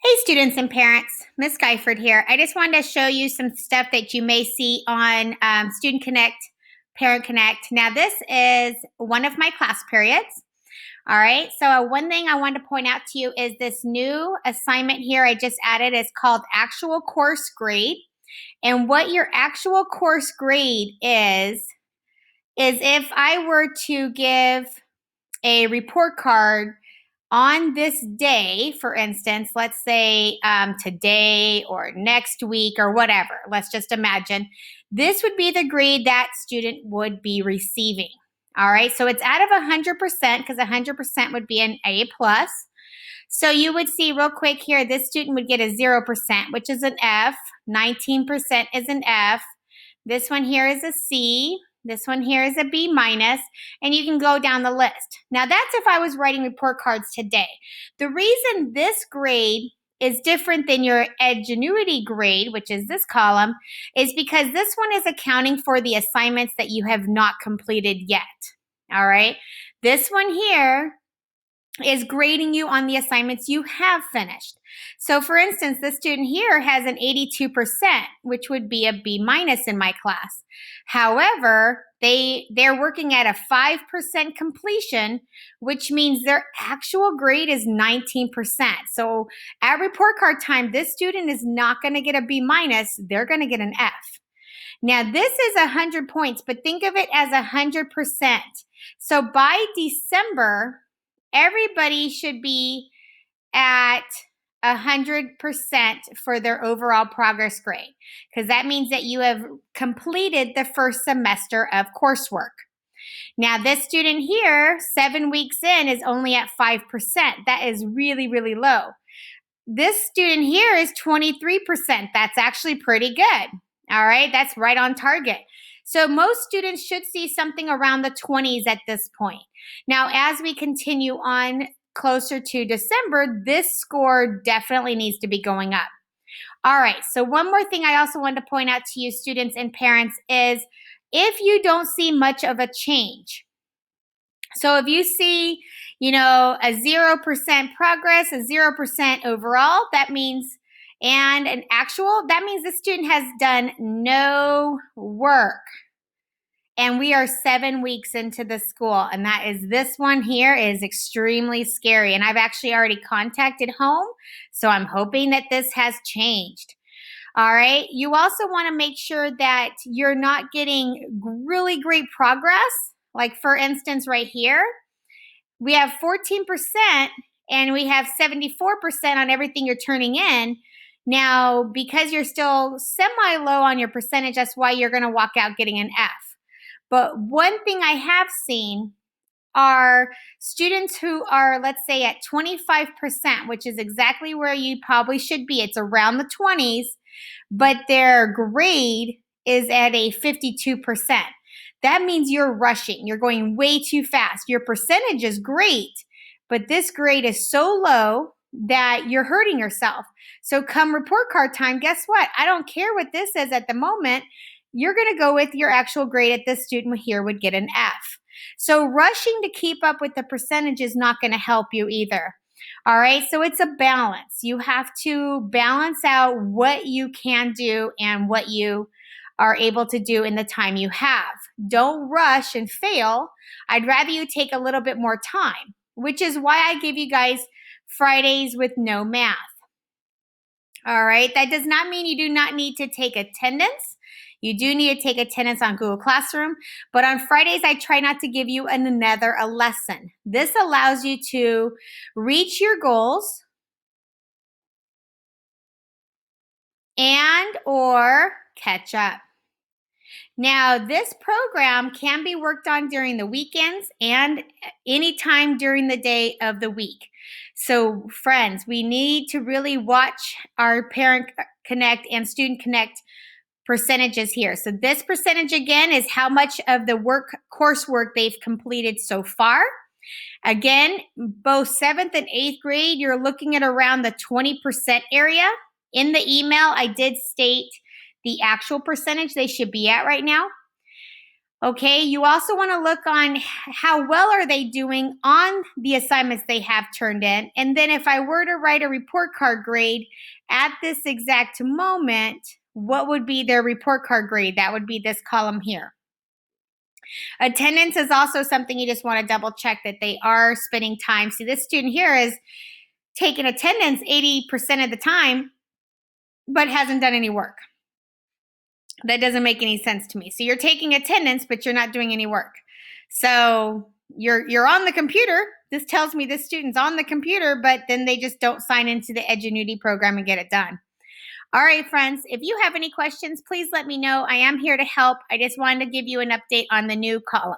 Hey students and parents, Miss Geifert here. I just wanted to show you some stuff that you may see on Student Connect, Parent Connect. Now this is one of my class periods. All right, so one thing I wanted to point out to you is this new assignment here I just added is called Actual Course Grade. And what your actual course grade is if I were to give a report card on this day, for instance, let's say today or next week or whatever, let's just imagine, this would be the grade that student would be receiving. All right, so it's out of 100% because 100% would be an A+. So you would see real quick here, this student would get a 0%, which is an F. 19% is an F. This one here is a C. This one here is a B minus, and you can go down the list. Now that's if I was writing report cards today. The reason this grade is different than your Edgenuity grade, which is this column, is because this one is accounting for the assignments that you have not completed yet. All right. This one here is grading you on the assignments you have finished. So for instance, this student here has an 82%, which would be a B minus in my class. However, they're working at a 5% completion, which means their actual grade is 19%. So at report card time, this student is not going to get a B minus, they're going to get an F. Now this is 100 points, but think of it as 100%. So by December, everybody should be at 100% for their overall progress grade, because that means that you have completed the first semester of coursework. Now, this student here, 7 weeks in, is only at 5%. That is really, really low. This student here is 23%. That's actually pretty good. All right, that's right on target. So most students should see something around the 20s at this point. Now, as we continue on closer to December, this score definitely needs to be going up. All right, so one more thing I also wanted to point out to you, students and parents, is if you don't see much of a change. So if you see, a 0% progress, a 0% overall, that means, and an actual, that means the student has done no work. And we are 7 weeks into the school, and that is, this one here is extremely scary. And I've actually already contacted home, so I'm hoping that this has changed. All right, you also want to make sure that you're not getting really great progress. Like for instance, right here, we have 14% and we have 74% on everything you're turning in. Now, because you're still semi-low on your percentage, that's why you're going to walk out getting an F. But one thing I have seen are students who are, let's say, at 25%, which is exactly where you probably should be. It's around the 20s, but their grade is at a 52%. That means you're rushing. You're going way too fast. Your percentage is great, but this grade is so low that you're hurting yourself. So come report card time, guess what? I don't care what this is at the moment. You're going to go with your actual grade at this student here would get an F. So rushing to keep up with the percentage is not going to help you either. All right, so it's a balance. You have to balance out what you can do and what you are able to do in the time you have. Don't rush and fail. I'd rather you take a little bit more time, which is why I give you guys Fridays with no math. All right, that does not mean you do not need to take attendance. You do need to take attendance on Google Classroom, but on Fridays, I try not to give you a lesson. This allows you to reach your goals and or catch up. Now, this program can be worked on during the weekends and anytime during the day of the week. So, friends, we need to really watch our Parent Connect and Student Connect percentages here. So this percentage again is how much of the coursework they've completed so far. Again, both 7th and 8th grade, you're looking at around the 20% area. In the email, I did state the actual percentage they should be at right now. Okay, you also want to look on how well are they doing on the assignments they have turned in. And then if I were to write a report card grade at this exact moment, what would be their report card grade? That would be this column here. Attendance is also something you just want to double check that they are spending time. See, this student here is taking attendance 80% of the time, but hasn't done any work. That doesn't make any sense to me. So you're taking attendance, but you're not doing any work. So you're on the computer. This tells me this student's on the computer, but then they just don't sign into the Edgenuity program and get it done. All right, friends, if you have any questions, please let me know. I am here to help. I just wanted to give you an update on the new column.